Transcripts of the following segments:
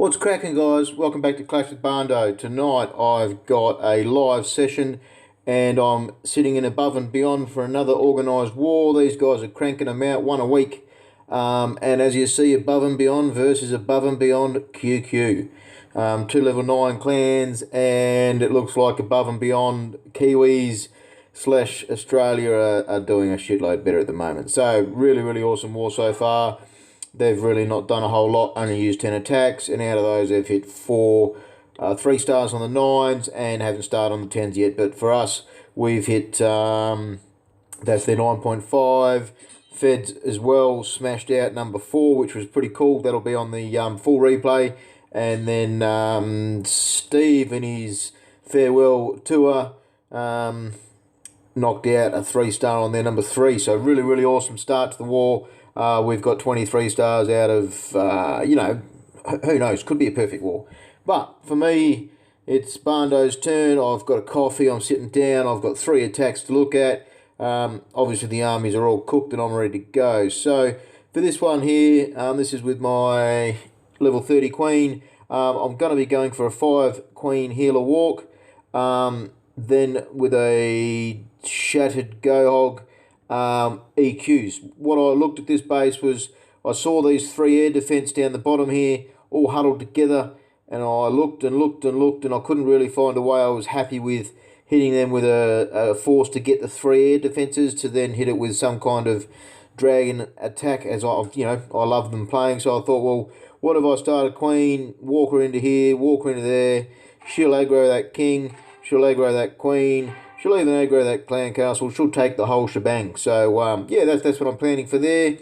What's cracking, guys? Welcome back to Clash with Bando. Tonight I've got a live session and I'm sitting in Above and Beyond for another organised war. These guys are cranking them out, one a week. And as you see, Above and Beyond versus Above and Beyond QQ. Two level 9 clans, and it looks like Above and Beyond Kiwis / Australia are doing a shitload better at the moment. So really awesome war so far. They've really not done a whole lot, only used 10 attacks, and out of those they've hit 3 stars on the 9s and haven't started on the 10s yet. But for us, we've hit, that's their 9.5. Feds as well, smashed out number 4, which was pretty cool. That'll be on the full replay. And then Steve in his farewell tour knocked out a 3-star on their number 3. So really awesome start to the war. We've got 23 stars out of, who knows, could be a perfect war. But for me, it's Bando's turn. I've got a coffee, I'm sitting down, I've got 3 attacks to look at. Obviously the armies are all cooked and I'm ready to go. So for this one here, this is with my level 30 queen. I'm going to be going for a 5 queen healer walk. Then with a shattered GoHog. EQs. What I looked at this base was I saw these 3 air defense down the bottom here all huddled together, and I looked and I couldn't really find a way I was happy with hitting them with a force to get the 3 air defenses to then hit it with some kind of dragon attack, as I love them playing. So I thought, well, what if I started queen, walk her into here, walk her into there, she'll aggro that king, she'll aggro that queen, she'll even aggro that clan castle. She'll take the whole shebang. So, yeah, that's what I'm planning for there.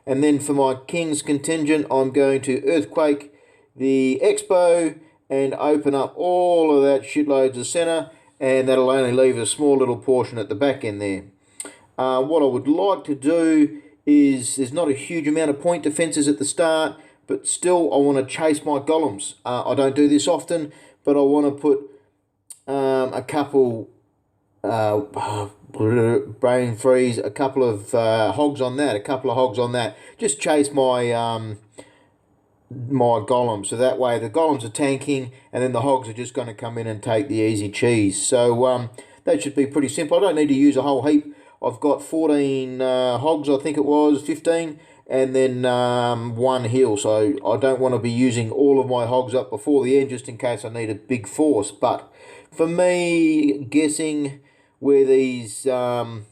And then for my king's contingent, I'm going to earthquake the expo and open up all of that shitloads of centre. And that'll only leave a small little portion at the back end there. What I would like to do is, there's not a huge amount of point defences at the start, but still I want to chase my golems. I don't do this often, but I want to put a couple... brain freeze, a couple of hogs on that, just chase my my golems, so that way the golems are tanking and then the hogs are just going to come in and take the easy cheese. So that should be pretty simple. I don't need to use a whole heap. I've got 14 hogs, I think it was 15, and then 1 heal, so I don't want to be using all of my hogs up before the end just in case I need a big force. But for me, guessing where these giant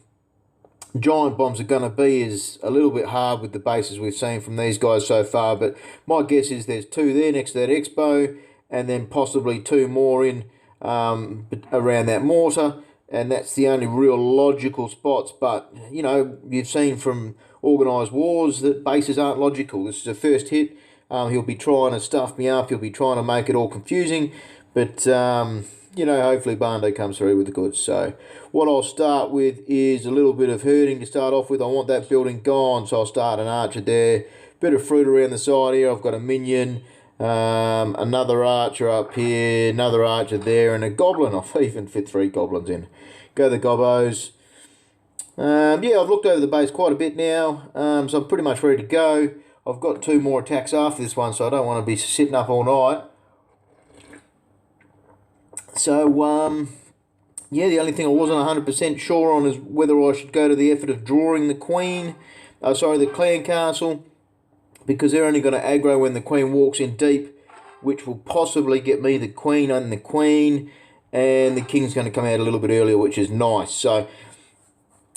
bombs are going to be is a little bit hard with the bases we've seen from these guys so far, but my guess is there's 2 there next to that expo, and then possibly 2 more in around that mortar, and that's the only real logical spots. But you've seen from organised wars that bases aren't logical. This is a first hit. He'll be trying to stuff me up, he'll be trying to make it all confusing, but hopefully Bando comes through with the goods. So what I'll start with is a little bit of herding to start off with. I want that building gone, so I'll start an archer there. Bit of fruit around the side here. I've got a minion, another archer up here, another archer there, and a goblin. I've even fit 3 goblins in. Go the gobbos. Yeah, I've looked over the base quite a bit now, so I'm pretty much ready to go. I've got 2 more attacks after this one, so I don't want to be sitting up all night. So, yeah, the only thing I wasn't 100% sure on is whether I should go to the effort of drawing the queen, the clan castle, because they're only going to aggro when the queen walks in deep, which will possibly get me the queen and the queen, and the king's going to come out a little bit earlier, which is nice. So,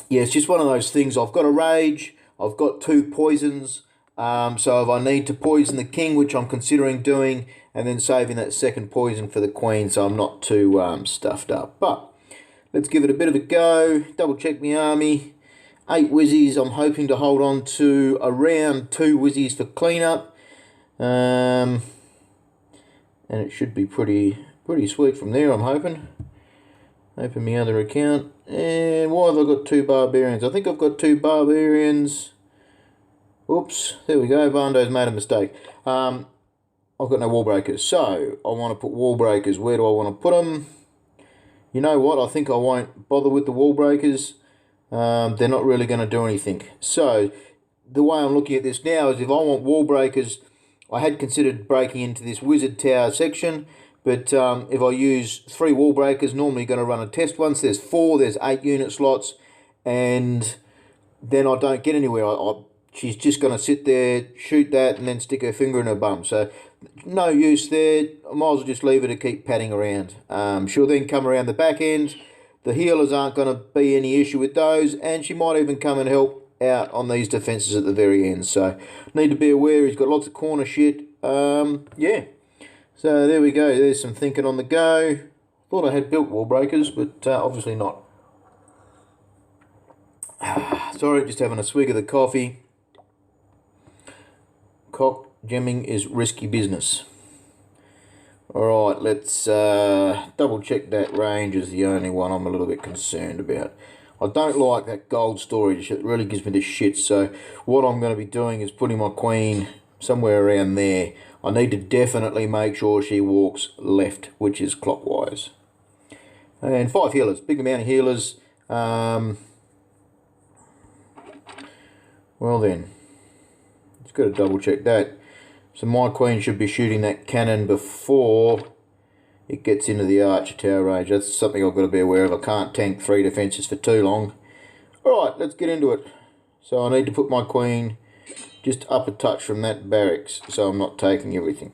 yeah, it's just one of those things. I've got a rage, I've got 2 poisons, so if I need to poison the king, which I'm considering doing, and then saving that 2nd poison for the queen, so I'm not too stuffed up. But let's give it a bit of a go. Double check my army. 8 wizzies. I'm hoping to hold on to around 2 wizzies for cleanup, and it should be pretty sweet from there, I'm hoping. Open my other account. And why have I got 2 barbarians? I think I've got 2 barbarians. Oops, there we go. Bando's made a mistake. I've got no wall breakers, so I want to put wall breakers. Where do I want to put them? You know what? I think I won't bother with the wall breakers. They're not really going to do anything. So the way I'm looking at this now is if I want wall breakers, I had considered breaking into this wizard tower section, but if I use 3 wall breakers, normally going to run a test once. There's 4, there's 8 unit slots, and then I don't get anywhere. She's just going to sit there, shoot that, and then stick her finger in her bum. So no use there. I might as well just leave her to keep padding around. She'll then come around the back end. The healers aren't going to be any issue with those, and she might even come and help out on these defences at the very end. So need to be aware. He's got lots of corner shit. Yeah. So there we go. There's some thinking on the go. Thought I had built wall breakers, but obviously not. Sorry, just having a swig of the coffee. Cock gemming is risky business. Alright, let's double check that range is the only one I'm a little bit concerned about. I don't like that gold storage. It really gives me the shit. So what I'm going to be doing is putting my queen somewhere around there. I need to definitely make sure she walks left, which is clockwise. And 5 healers. Big amount of healers. Well then. Just got to double check that. So my queen should be shooting that cannon before it gets into the archer tower range. That's something I've got to be aware of. I can't tank 3 defences for too long. Alright, let's get into it. So I need to put my queen just up a touch from that barracks so I'm not taking everything.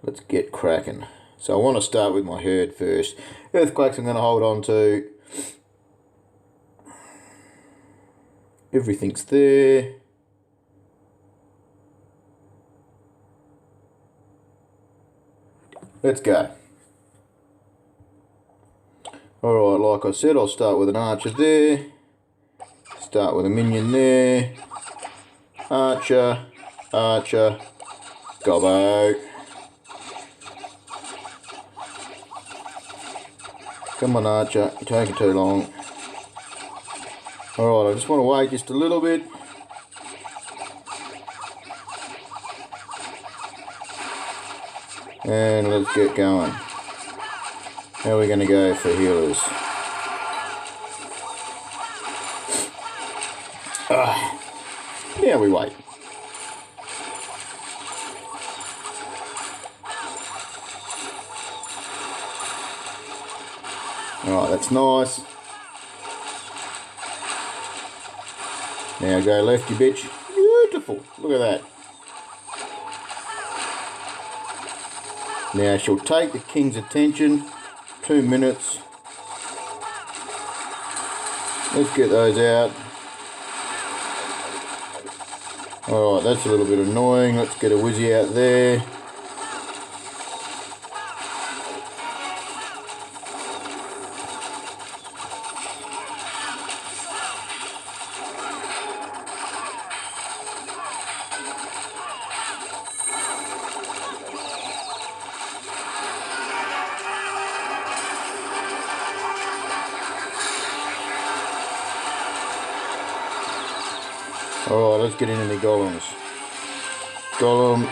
Let's get cracking. So I want to start with my herd first. Earthquakes I'm going to hold on to. Everything's there. Let's go. Alright, like I said, I'll start with an archer there. Start with a minion there. Archer, archer, gobbo. Come on, archer, you're taking too long. Alright, I just want to wait just a little bit. And let's get going. How are we going to go for healers? Yeah, we wait. Alright, that's nice. Now go left, you bitch. Beautiful. Look at that. Now she'll take the king's attention. 2 minutes. Let's get those out. Alright, that's a little bit annoying. Let's get a Wizzy out there. Alright, let's get into the golems. Golem.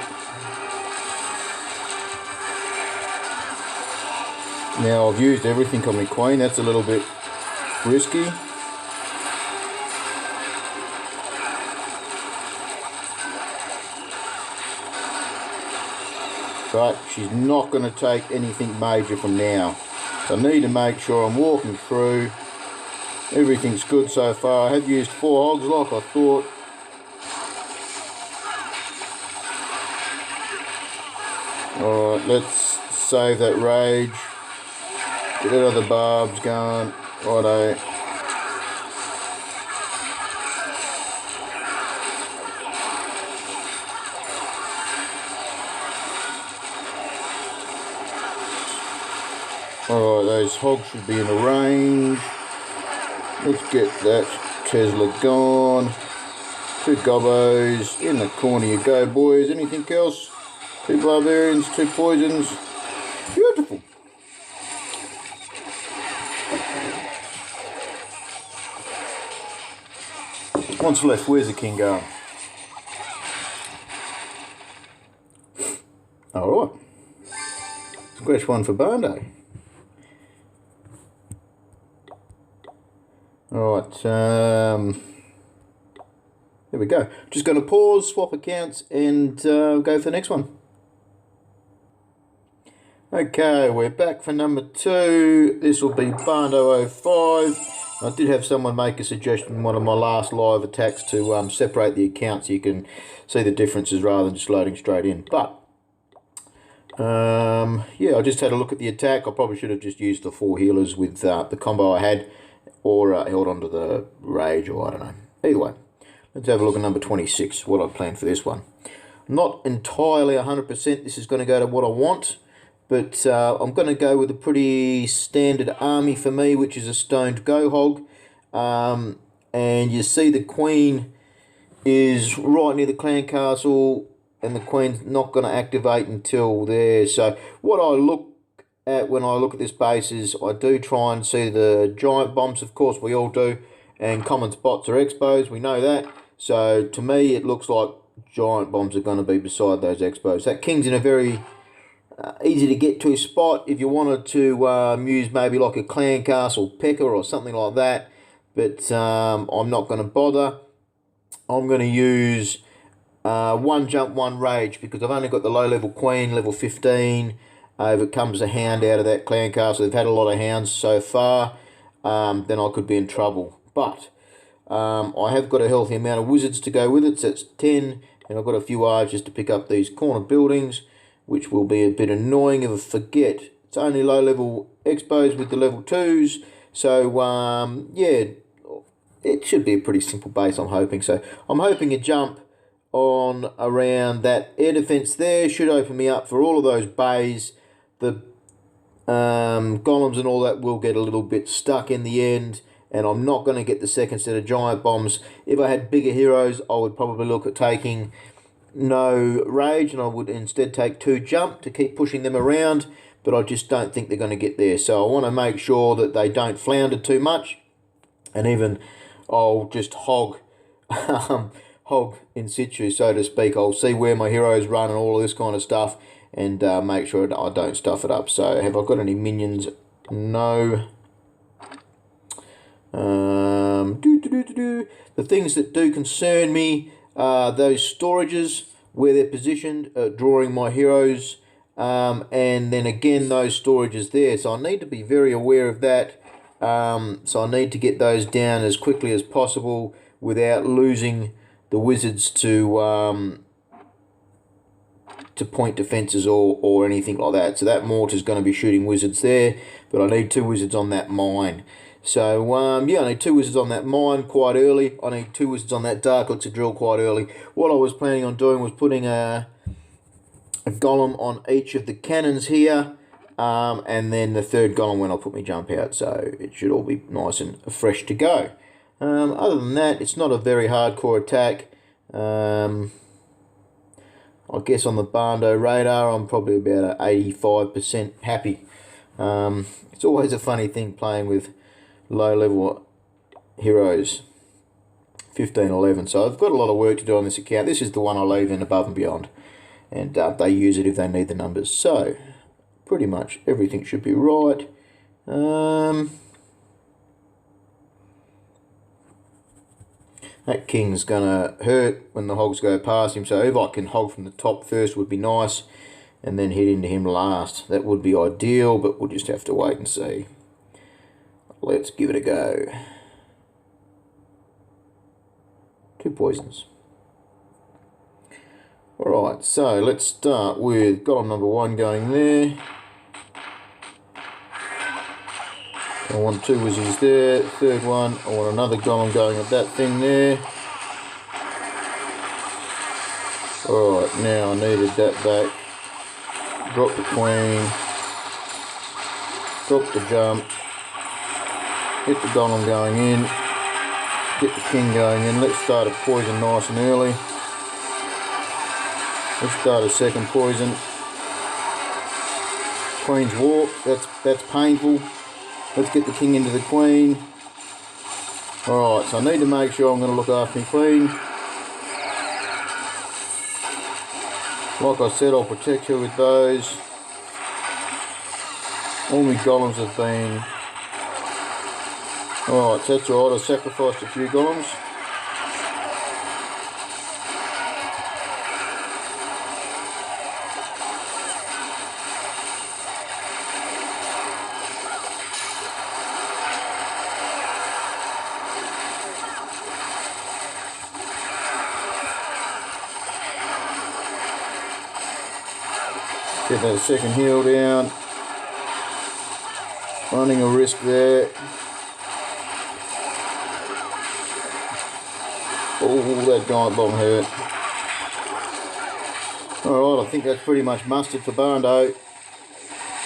Now I've used everything on my queen, that's a little bit risky. But she's not going to take anything major from now. So I need to make sure I'm walking through. Everything's good so far. I have used 4 hogs like I thought. Alright, let's save that rage. Get that other barbs going. Righto. Alright, those hogs should be in the range. Let's get that Tesla gone. 2 gobbos. In the corner you go, boys. Anything else? 2 barbarians, 2 poisons. Beautiful. What's left? Where's the king going? Alright. Scratch 1 for Bando. Alright, There we go. Just going to pause, swap accounts, and go for the next one. Okay, we're back for number 2. This will be Bando 05. I did have someone make a suggestion in one of my last live attacks to separate the accounts so you can see the differences rather than just loading straight in. But, yeah, I just had a look at the attack. I probably should have just used the 4 healers with the combo I had, or held onto the rage, or I don't know. Either way, let's have a look at number 26, what I planned for this one. Not entirely 100% this is going to go to what I want, but I'm going to go with a pretty standard army for me, which is a stoned GoHog. And you see the Queen is right near the clan castle, and the Queen's not going to activate until there. So what I look at when I look at this base is I do try and see the giant bombs, of course we all do, and common spots are expos, we know that. So to me it looks like giant bombs are going to be beside those expos. That King's in a very easy to get to spot if you wanted to use maybe like a clan castle pecker or something like that, but I'm not going to bother. I'm going to use 1 jump 1 rage, because I've only got the low level Queen, level 15. If it comes a hound out of that clan castle, they've had a lot of hounds so far, then I could be in trouble. But I have got a healthy amount of wizards to go with it, so it's 10, and I've got a few archers to pick up these corner buildings, which will be a bit annoying if I forget. It's only low level expos with the level 2s, so yeah, it should be a pretty simple base, I'm hoping. So I'm hoping a jump on around that air defense there should open me up for all of those bays. The golems and all that will get a little bit stuck in the end, and I'm not going to get the second set of giant bombs. If I had bigger heroes, I would probably look at taking no rage, and I would instead take 2 jump to keep pushing them around, but I just don't think they're going to get there. So I want to make sure that they don't flounder too much, and even I'll just hog hog in situ, so to speak. I'll see where my heroes run and all of this kind of stuff, and make sure I don't stuff it up. So have I got any minions? No. The things that do concern me are those storages, where they're positioned, drawing my heroes, and then again those storages there. So I need to be very aware of that. So I need to get those down as quickly as possible without losing the wizards to point defences or anything like that. So that mortar's going to be shooting wizards there, but I need 2 wizards on that mine. So yeah, I need 2 wizards on that mine quite early. I need 2 wizards on that dark elixir drill quite early. What I was planning on doing was putting a golem on each of the cannons here, and then the 3rd golem when I put my jump out, so it should all be nice and fresh to go. Other than that, it's not a very hardcore attack. I guess on the Bando radar, I'm probably about 85% happy. It's always a funny thing playing with low level heroes. 15, 11. So I've got a lot of work to do on this account. This is the one I leave in above and beyond, and they use it if they need the numbers. So pretty much everything should be right. That King's gonna hurt when the hogs go past him, so if I can hog from the top first would be nice, and then hit into him last. That would be ideal, but we'll just have to wait and see. Let's give it a go. 2 poisons. Alright, so let's start with golem number 1 going there. I want 2 wizards there. 3rd one, I want another golem going at that thing there. Alright, now I needed that back. Drop the Queen. Drop the jump. Get the golem going in. Get the King going in. Let's start a poison nice and early. Let's start a 2nd poison. Queen's walk, that's painful. Let's get the King into the Queen. Alright, so I need to make sure I'm going to look after my Queen. Like I said, I'll protect her with those. All my golems have been... Alright, so that's alright, I sacrificed a few golems. Get that second heel down. Running a risk there. Oh, that giant bomb hurt. Alright, I think that's pretty much mustard for Barndo.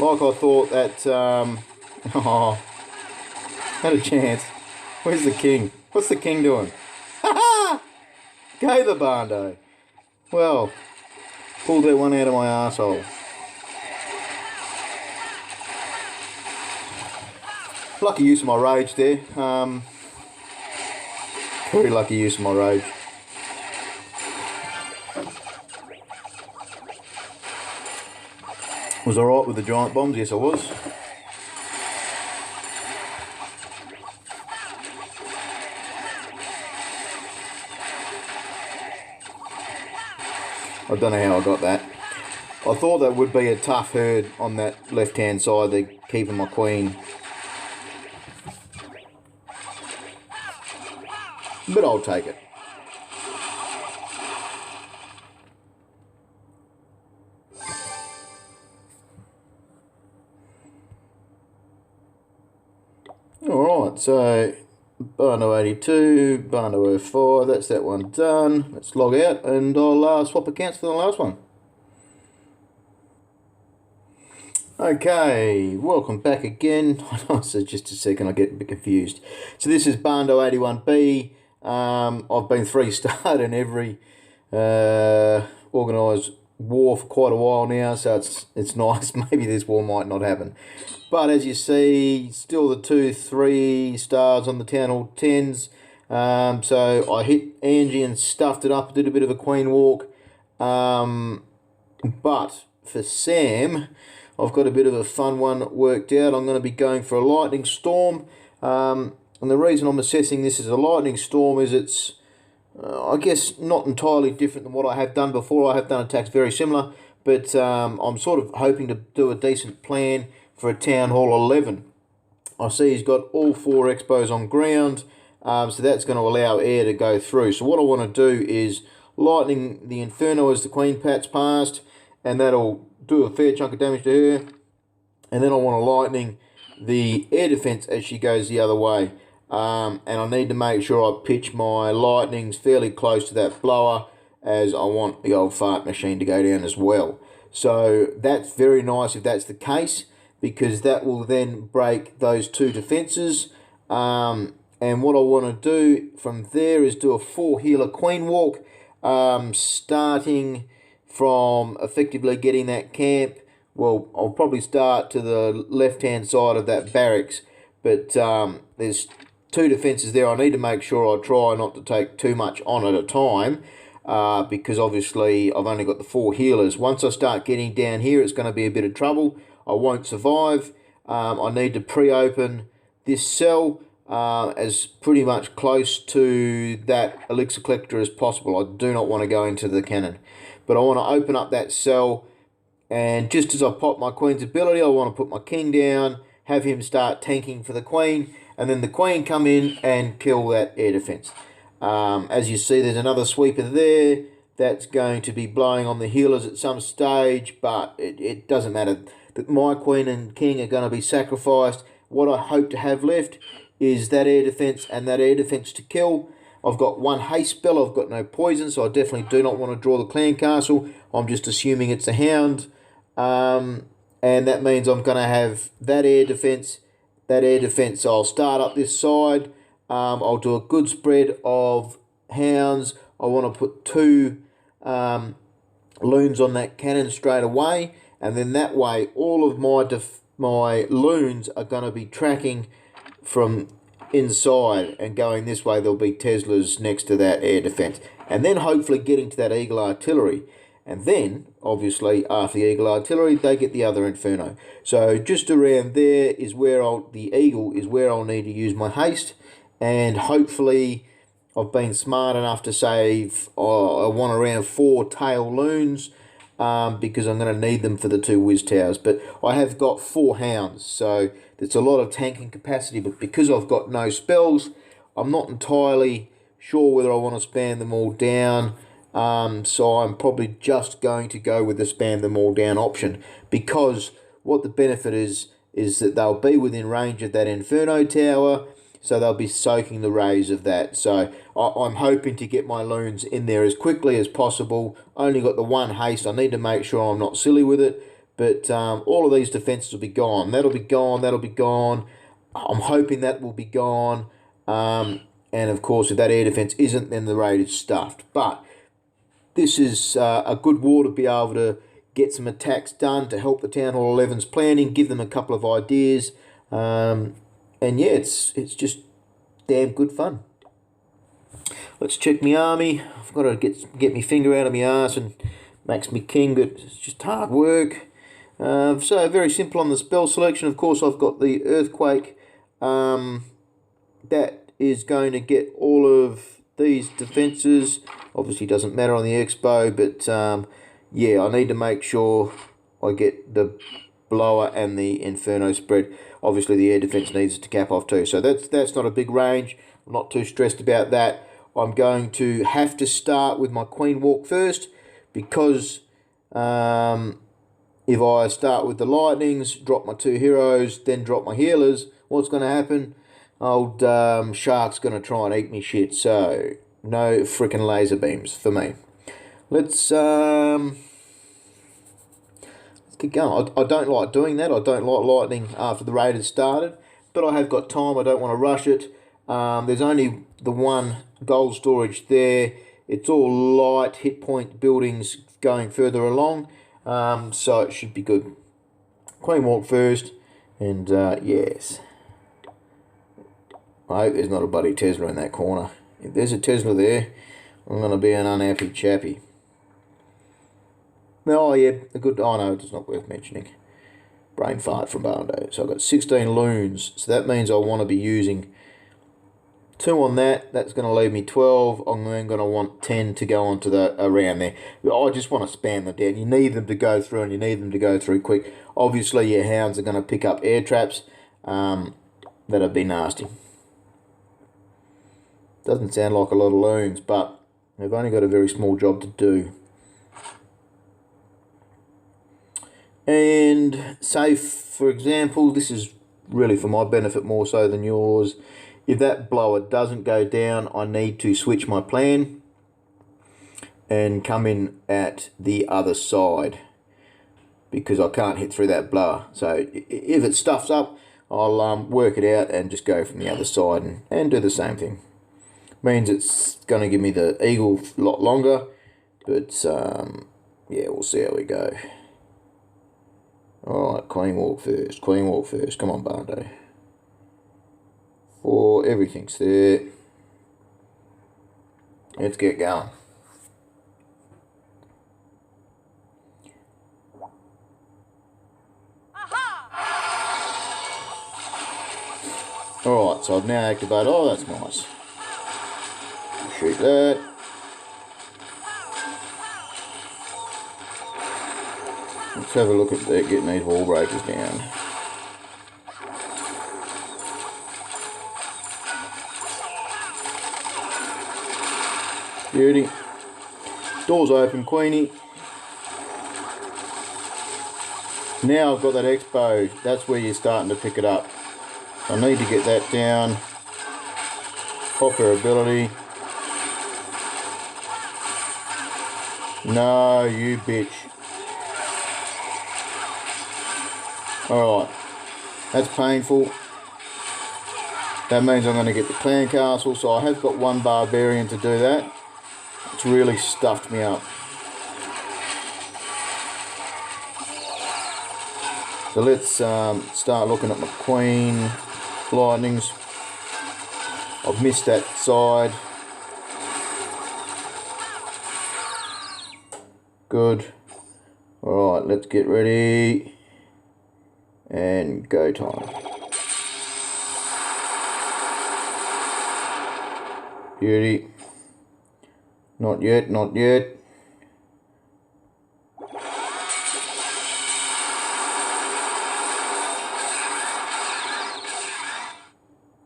Like I thought that, oh, had a chance. Where's the king? What's the king doing? Ha ha! Go the Barndo. Well, pulled that one out of my arsehole. Lucky use of my rage there. Very lucky use of my rage. Was alright with the giant bombs? Yes, I was. I don't know how I got that. I thought that would be a tough herd on that left-hand side. They're keeping my queen. But I'll take it. Alright, so Barndo 82, Barndo 05, that's that one done. Let's log out and I'll swap accounts for the last one. Okay, welcome back again. So just a second, I get a bit confused. So this is Barndo 81B. I've been 3-starred in every organised war for quite a while now, so it's nice. Maybe this war might not happen. But as you see, still the 2-3 stars on the Town Hall 10s. So I hit Angie and stuffed it up, did a bit of a queen walk. But for Sam, I've got a bit of a fun one worked out. I'm going to be going for a lightning storm. And the reason I'm assessing this as a lightning storm is it's, I guess, not entirely different than what I have done before. I have done attacks very similar, but I'm sort of hoping to do a decent plan for a Town Hall 11. I see he's got all 4 expos on ground, so that's going to allow air to go through. So what I want to do is lightning the Inferno as the Queen Pat's past, and that'll do a fair chunk of damage to her. And then I want to lightning the air defense as she goes the other way. And I need to make sure I pitch my lightnings fairly close to that blower, as I want the old fart machine to go down as well. So that's very nice if that's the case, because that will then break those 2 defences. And what I want to do from there is do a 4-healer queen walk, starting from effectively getting that camp. Well, I'll probably start to the left-hand side of that barracks, but there's 2 defences there. I need to make sure I try not to take too much on at a time, because obviously I've only got the 4 healers. Once I start getting down here, it's going to be a bit of trouble. I won't survive. I need to pre-open this cell as pretty much close to that elixir collector as possible. I do not want to go into the cannon, but I want to open up that cell, and just as I pop my queen's ability, I want to put my king down, have him start tanking for the queen, and then the queen come in and kill that air defense. As you see, there's another sweeper there that's going to be blowing on the healers at some stage, but it doesn't matter. That my queen and king are going to be sacrificed. What I hope to have left is that air defense and that air defense to kill. I've got 1 haste spell. I've got no poison, so I definitely do not want to draw the clan castle. I'm just assuming it's a hound. And that means I'm going to have that air defense. That air defense, I'll start up this side. I'll do a good spread of hounds. I want to put 2 loons on that cannon straight away, and then that way all of my loons are going to be tracking from inside and going this way. There'll be Teslas next to that air defense, and then hopefully getting to that Eagle artillery. And then, obviously, after the Eagle artillery, they get the other Inferno. So just around there is where the Eagle is where I'll need to use my haste. And hopefully, I've been smart enough to save, I want around 4 tail loons, because I'm going to need them for the 2 whiz towers. But I have got 4 hounds, so there's a lot of tanking capacity. But because I've got no spells, I'm not entirely sure whether I want to span them all down. So I'm probably just going to go with the spam them all down option, because what the benefit is that they'll be within range of that Inferno Tower, so they'll be soaking the rays of that. So I'm hoping to get my loons in there as quickly as possible. Only got the one haste. I need to make sure I'm not silly with it. But all of these defences will be gone. That'll be gone. That'll be gone. I'm hoping that will be gone. And of course, if that air defence isn't, then the raid is stuffed. But this is a good war to be able to get some attacks done to help the Town Hall 11's planning, give them a couple of ideas. And yeah, it's just damn good fun. Let's check my army. I've got to get my finger out of my arse and max me king, but it's just hard work. So very simple on the spell selection. Of course, I've got the Earthquake. That is going to get all of these defences. Obviously doesn't matter on the Expo, but yeah, I need to make sure I get the blower and the Inferno spread. Obviously the air defence needs to cap off too, so that's not a big range. I'm not too stressed about that. I'm going to have to start with my Queen Walk first, because if I start with the Lightnings, drop my 2 heroes, then drop my healers, what's going to happen? Old Shark's going to try and eat me shit, so no freaking laser beams for me. Let's keep going. I don't like doing that. I don't like lightning after the raid has started, but I have got time. I don't want to rush it. There's only the one gold storage there. It's all light hit point buildings going further along, so it should be good. Queen Walk first, and yes. I hope there's not a bloody Tesla in that corner. If there's a Tesla there, I'm going to be an unhappy chappy. Oh yeah, a good, oh no, it's not worth mentioning. Brain fart from Barndo. So I've got 16 loons, so that means I want to be using 2 on that. That's going to leave me 12. I'm then going to want 10 to go onto the around there. I just want to spam them down. You need them to go through, and you need them to go through quick. Obviously your hounds are going to pick up air traps. That'd be nasty. Doesn't sound like a lot of loons, but they've only got a very small job to do. And say, for example, this is really for my benefit more so than yours. If that blower doesn't go down, I need to switch my plan and come in at the other side, because I can't hit through that blower. So if it stuffs up, I'll work it out and just go from the other side and do the same thing. Means it's going to give me the eagle a lot longer, but yeah, we'll see how we go. Alright, Queen Walk first. Queen Walk first. Come on, Barndo. Everything's there. Let's get going. Alright, so I've now activated. Oh, that's nice. Shoot that. Let's have a look at that, getting these wall breakers down. Beauty. Doors open, Queenie. Now I've got that expo. That's where you're starting to pick it up. I need to get that down. Pop her ability. No, you bitch. Alright. That's painful. That means I'm going to get the clan castle, so I have got 1 barbarian to do that. It's really stuffed me up. So let's start looking at my queen lightnings. I've missed that side. Good. Alright, let's get ready. And go time. Beauty. Not yet, not yet.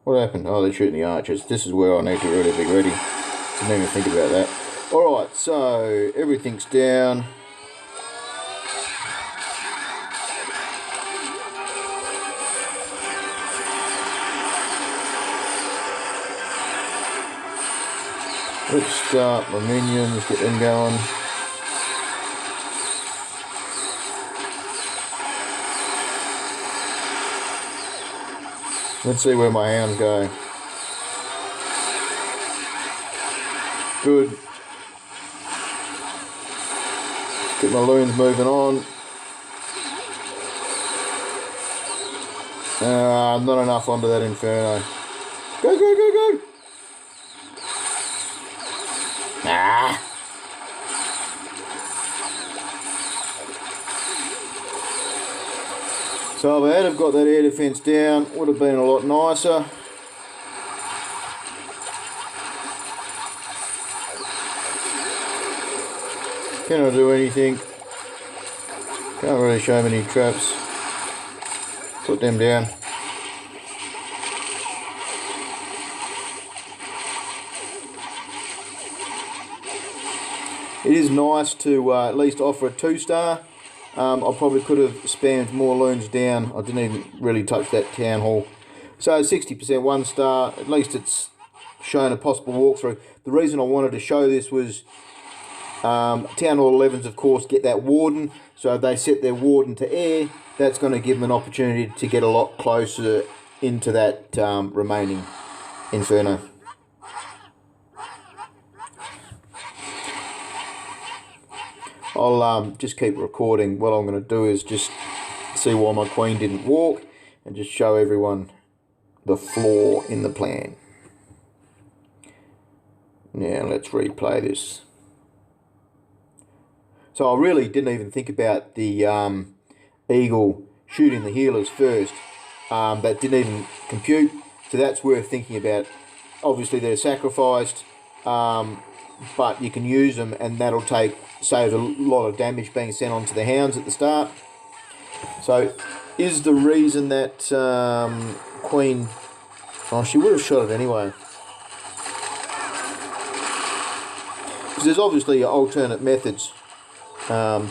What happened? Oh, they're shooting the archers. This is where I need to really be ready. Didn't even think about that. Alright, so everything's down. Let's start my minions, get them going. Let's see where my hounds go. Good. Let's get my loons moving on. Not enough onto that Inferno. Go, go, go, go! Ah! So if I had have got that air defence down, would have been a lot nicer. Can I do anything? Can't really show me any traps. Put them down. It is nice to at least offer a 2-star. I probably could have spammed more loons down. I didn't even really touch that town hall. So 60% 1-star. At least it's shown a possible walkthrough. The reason I wanted to show this was town hall 11s, of course, get that warden. So if they set their warden to air, that's going to give them an opportunity to get a lot closer into that remaining Inferno. I'll just keep recording. What I'm going to do is just see why my queen didn't walk and just show everyone the flaw in the plan. Now let's replay this. So I really didn't even think about the eagle shooting the healers first. That didn't even compute, so that's worth thinking about. Obviously they're sacrificed, but you can use them, and that'll save a lot of damage being sent onto the hounds at the start. So is the reason that queen... Oh, she would have shot it anyway. Because there's obviously alternate methods.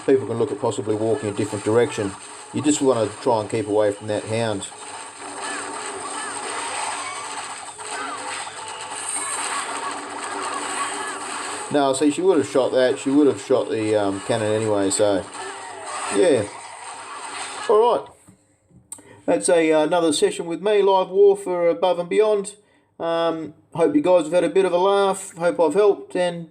People can look at possibly walking a different direction. You just want to try and keep away from that hound. No, see, she would have shot that. She would have shot the cannon anyway, so... Yeah. Alright. That's another session with me, Live War for Above and Beyond. Hope you guys have had a bit of a laugh. Hope I've helped, and...